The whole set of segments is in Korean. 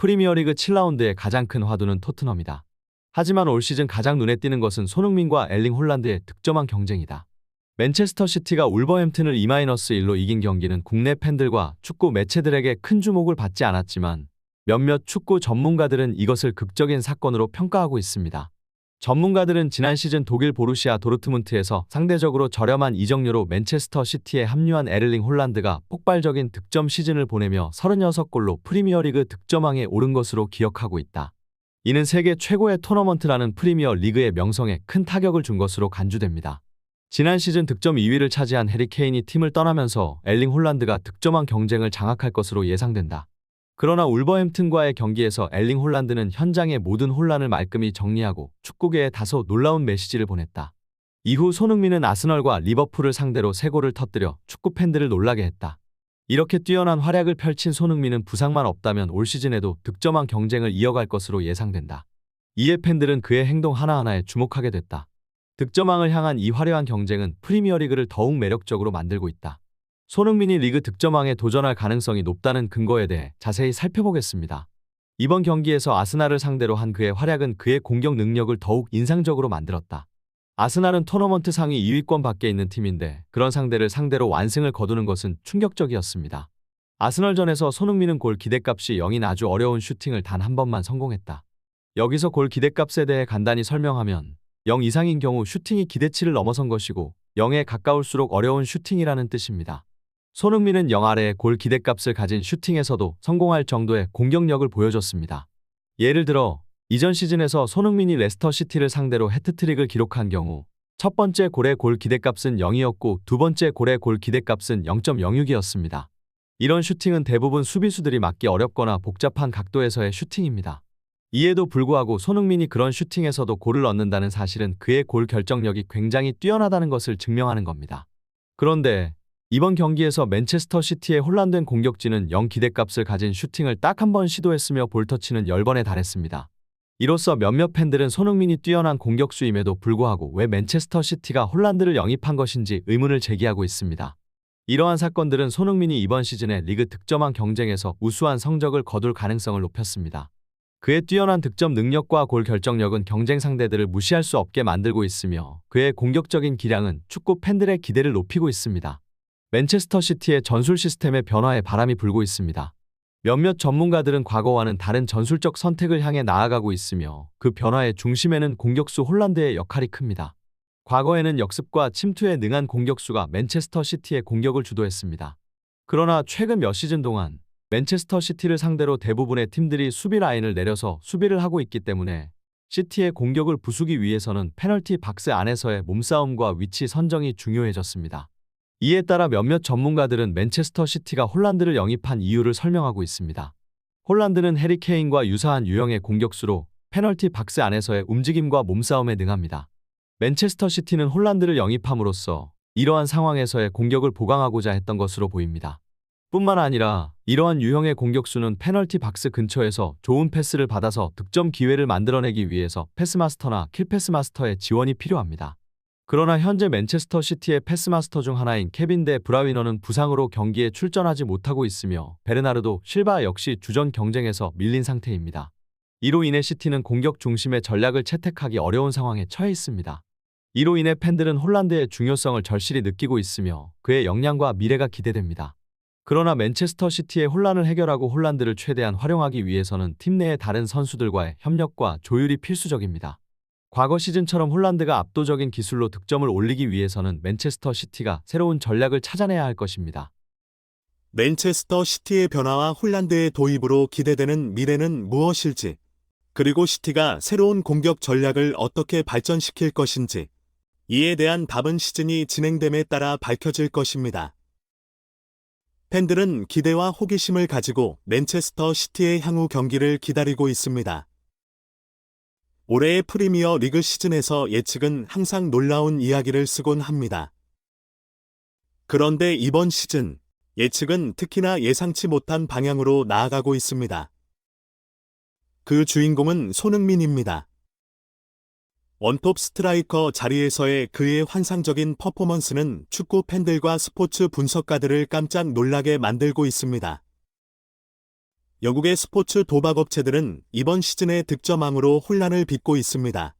프리미어리그 7라운드의 가장 큰 화두는 토트넘이다. 하지만 올 시즌 가장 눈에 띄는 것은 손흥민과 엘링 홀란드의 득점왕 경쟁이다. 맨체스터 시티가 울버햄튼을 2-1로 이긴 경기는 국내 팬들과 축구 매체들에게 큰 주목을 받지 않았지만 몇몇 축구 전문가들은 이것을 극적인 사건으로 평가하고 있습니다. 전문가들은 지난 시즌 독일 보루시아 도르트문트에서 상대적으로 저렴한 이적료로 맨체스터 시티에 합류한 에를링 홀란드가 폭발적인 득점 시즌을 보내며 36골로 프리미어리그 득점왕에 오른 것으로 기억하고 있다. 이는 세계 최고의 토너먼트라는 프리미어 리그의 명성에 큰 타격을 준 것으로 간주됩니다. 지난 시즌 득점 2위를 차지한 해리 케인이 팀을 떠나면서 엘링 홀란드가 득점왕 경쟁을 장악할 것으로 예상된다. 그러나 울버햄튼과의 경기에서 엘링 홀란드는 현장의 모든 혼란을 말끔히 정리하고 축구계에 다소 놀라운 메시지를 보냈다. 이후 손흥민은 아스널과 리버풀을 상대로 3골을 터뜨려 축구 팬들을 놀라게 했다. 이렇게 뛰어난 활약을 펼친 손흥민은 부상만 없다면 올 시즌에도 득점왕 경쟁을 이어갈 것으로 예상된다. 이에 팬들은 그의 행동 하나하나에 주목하게 됐다. 득점왕을 향한 이 화려한 경쟁은 프리미어리그를 더욱 매력적으로 만들고 있다. 손흥민이 리그 득점왕에 도전할 가능성이 높다는 근거에 대해 자세히 살펴보겠습니다. 이번 경기에서 아스날을 상대로 한 그의 활약은 그의 공격 능력을 더욱 인상적으로 만들었다. 아스날은 토너먼트 상위 2위권 밖에 있는 팀인데 그런 상대를 상대로 완승을 거두는 것은 충격적이었습니다. 아스널전에서 손흥민은 골 기대값이 0인 아주 어려운 슈팅을 단 한 번만 성공했다. 여기서 골 기대값에 대해 간단히 설명하면 0 이상인 경우 슈팅이 기대치를 넘어선 것이고 0에 가까울수록 어려운 슈팅이라는 뜻입니다. 손흥민은 0 아래의 골 기대값을 가진 슈팅에서도 성공할 정도의 공격력을 보여줬습니다. 예를 들어 이전 시즌에서 손흥민이 레스터 시티를 상대로 해트트릭을 기록한 경우 첫 번째 골의 골 기대값은 0이었고 두 번째 골의 골 기대값은 0.06이었습니다. 이런 슈팅은 대부분 수비수들이 막기 어렵거나 복잡한 각도에서의 슈팅입니다. 이에도 불구하고 손흥민이 그런 슈팅에서도 골을 얻는다는 사실은 그의 골 결정력이 굉장히 뛰어나다는 것을 증명하는 겁니다. 그런데 이번 경기에서 맨체스터 시티의 혼란된 공격진은 0 기대값을 가진 슈팅을 딱 한 번 시도했으며 볼터치는 10번에 달했습니다. 이로써 몇몇 팬들은 손흥민이 뛰어난 공격수임에도 불구하고 왜 맨체스터 시티가 홀란드를 영입한 것인지 의문을 제기하고 있습니다. 이러한 사건들은 손흥민이 이번 시즌에 리그 득점왕 경쟁에서 우수한 성적을 거둘 가능성을 높였습니다. 그의 뛰어난 득점 능력과 골 결정력은 경쟁 상대들을 무시할 수 없게 만들고 있으며 그의 공격적인 기량은 축구 팬들의 기대를 높이고 있습니다. 맨체스터 시티의 전술 시스템의 변화에 바람이 불고 있습니다. 몇몇 전문가들은 과거와는 다른 전술적 선택을 향해 나아가고 있으며 그 변화의 중심에는 공격수 홀란드의 역할이 큽니다. 과거에는 역습과 침투에 능한 공격수가 맨체스터 시티의 공격을 주도했습니다. 그러나 최근 몇 시즌 동안 맨체스터 시티를 상대로 대부분의 팀들이 수비 라인을 내려서 수비를 하고 있기 때문에 시티의 공격을 부수기 위해서는 페널티 박스 안에서의 몸싸움과 위치 선정이 중요해졌습니다. 이에 따라 몇몇 전문가들은 맨체스터 시티가 홀란드를 영입한 이유를 설명하고 있습니다. 홀란드는 해리 케인과 유사한 유형의 공격수로 페널티 박스 안에서의 움직임과 몸싸움에 능합니다. 맨체스터 시티는 홀란드를 영입함으로써 이러한 상황에서의 공격을 보강하고자 했던 것으로 보입니다. 뿐만 아니라 이러한 유형의 공격수는 페널티 박스 근처에서 좋은 패스를 받아서 득점 기회를 만들어내기 위해서 패스마스터나 킬패스마스터의 지원이 필요합니다. 그러나 현재 맨체스터 시티의 패스마스터 중 하나인 케빈 데 브라위너는 부상으로 경기에 출전하지 못하고 있으며 베르나르도 실바 역시 주전 경쟁에서 밀린 상태입니다. 이로 인해 시티는 공격 중심의 전략을 채택하기 어려운 상황에 처해 있습니다. 이로 인해 팬들은 홀란드의 중요성을 절실히 느끼고 있으며 그의 역량과 미래가 기대됩니다. 그러나 맨체스터 시티의 혼란을 해결하고 홀란드를 최대한 활용하기 위해서는 팀 내의 다른 선수들과의 협력과 조율이 필수적입니다. 과거 시즌처럼 홀란드가 압도적인 기술로 득점을 올리기 위해서는 맨체스터 시티가 새로운 전략을 찾아내야 할 것입니다. 맨체스터 시티의 변화와 홀란드의 도입으로 기대되는 미래는 무엇일지, 그리고 시티가 새로운 공격 전략을 어떻게 발전시킬 것인지, 이에 대한 답은 시즌이 진행됨에 따라 밝혀질 것입니다. 팬들은 기대와 호기심을 가지고 맨체스터 시티의 향후 경기를 기다리고 있습니다. 올해의 프리미어 리그 시즌에서 예측은 항상 놀라운 이야기를 쓰곤 합니다. 그런데 이번 시즌, 예측은 특히나 예상치 못한 방향으로 나아가고 있습니다. 그 주인공은 손흥민입니다. 원톱 스트라이커 자리에서의 그의 환상적인 퍼포먼스는 축구 팬들과 스포츠 분석가들을 깜짝 놀라게 만들고 있습니다. 영국의 스포츠 도박 업체들은 이번 시즌의 득점왕으로 혼란을 빚고 있습니다.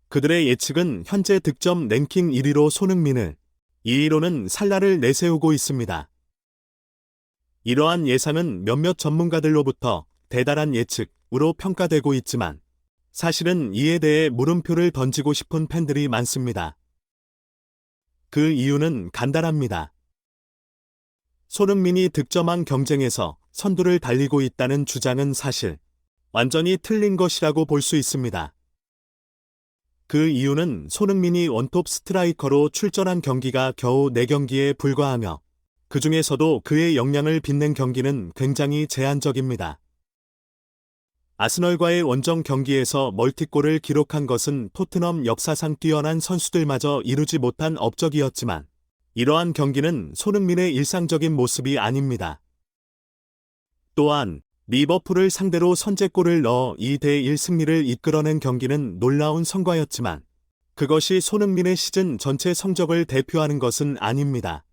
그들의 예측은 현재 득점 랭킹 1위로 손흥민을, 2위로는 살라를 내세우고 있습니다. 이러한 예상은 몇몇 전문가들로부터 대단한 예측으로 평가되고 있지만 사실은 이에 대해 물음표를 던지고 싶은 팬들이 많습니다. 그 이유는 간단합니다. 손흥민이 득점왕 경쟁에서 선두를 달리고 있다는 주장은 사실 완전히 틀린 것이라고 볼 수 있습니다. 그 이유는 손흥민이 원톱 스트라이커로 출전한 경기가 겨우 4경기에 불과하며 그 중에서도 그의 역량을 빛낸 경기는 굉장히 제한적입니다. 아스널과의 원정 경기에서 멀티골을 기록한 것은 토트넘 역사상 뛰어난 선수들마저 이루지 못한 업적이었지만 이러한 경기는 손흥민의 일상적인 모습이 아닙니다. 또한 리버풀을 상대로 선제골을 넣어 2대1 승리를 이끌어낸 경기는 놀라운 성과였지만 그것이 손흥민의 시즌 전체 성적을 대표하는 것은 아닙니다.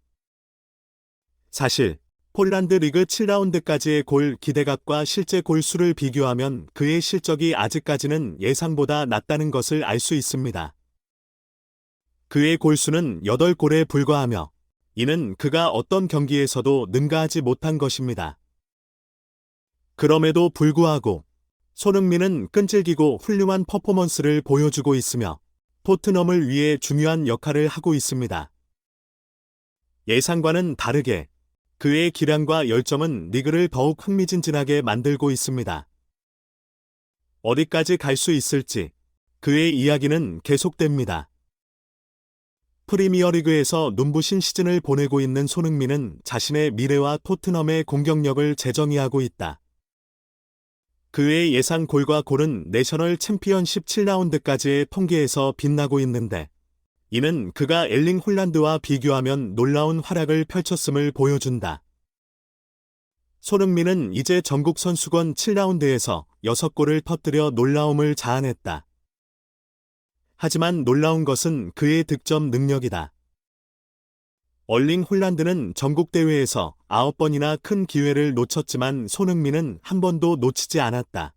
사실 폴란드 리그 7라운드까지의 골 기대값과 실제 골수를 비교하면 그의 실적이 아직까지는 예상보다 낮다는 것을 알 수 있습니다. 그의 골수는 8골에 불과하며 이는 그가 어떤 경기에서도 능가하지 못한 것입니다. 그럼에도 불구하고 손흥민은 끈질기고 훌륭한 퍼포먼스를 보여주고 있으며 토트넘을 위해 중요한 역할을 하고 있습니다. 예상과는 다르게 그의 기량과 열정은 리그를 더욱 흥미진진하게 만들고 있습니다. 어디까지 갈 수 있을지 그의 이야기는 계속됩니다. 프리미어리그에서 눈부신 시즌을 보내고 있는 손흥민은 자신의 미래와 토트넘의 공격력을 재정의하고 있다. 그의 예상 골과 골은 내셔널 챔피언십 7라운드까지의 통계에서 빛나고 있는데 이는 그가 엘링 홀란드와 비교하면 놀라운 활약을 펼쳤음을 보여준다. 손흥민은 이제 전국 선수권 7라운드에서 6골을 터뜨려 놀라움을 자아냈다. 하지만 놀라운 것은 그의 득점 능력이다. 얼링 홀란드는 전국대회에서 9번이나 큰 기회를 놓쳤지만 손흥민은 한 번도 놓치지 않았다.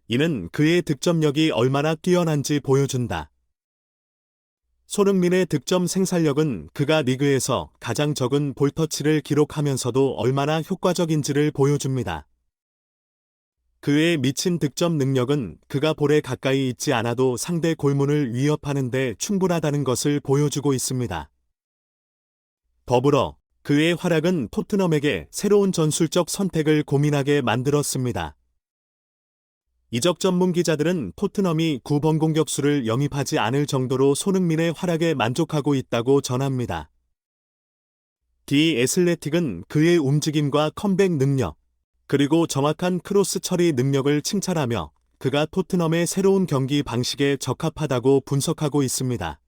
이는 그의 득점력이 얼마나 뛰어난지 보여준다. 손흥민의 득점 생산력은 그가 리그에서 가장 적은 볼터치를 기록하면서도 얼마나 효과적인지를 보여줍니다. 그의 미친 득점 능력은 그가 볼에 가까이 있지 않아도 상대 골문을 위협하는 데 충분하다는 것을 보여주고 있습니다. 더불어 그의 활약은 토트넘에게 새로운 전술적 선택을 고민하게 만들었습니다. 이적 전문 기자들은 토트넘이 9번 공격수를 영입하지 않을 정도로 손흥민의 활약에 만족하고 있다고 전합니다. 디 애슬레틱은 그의 움직임과 컴백 능력, 그리고 정확한 크로스 처리 능력을 칭찬하며 그가 토트넘의 새로운 경기 방식에 적합하다고 분석하고 있습니다.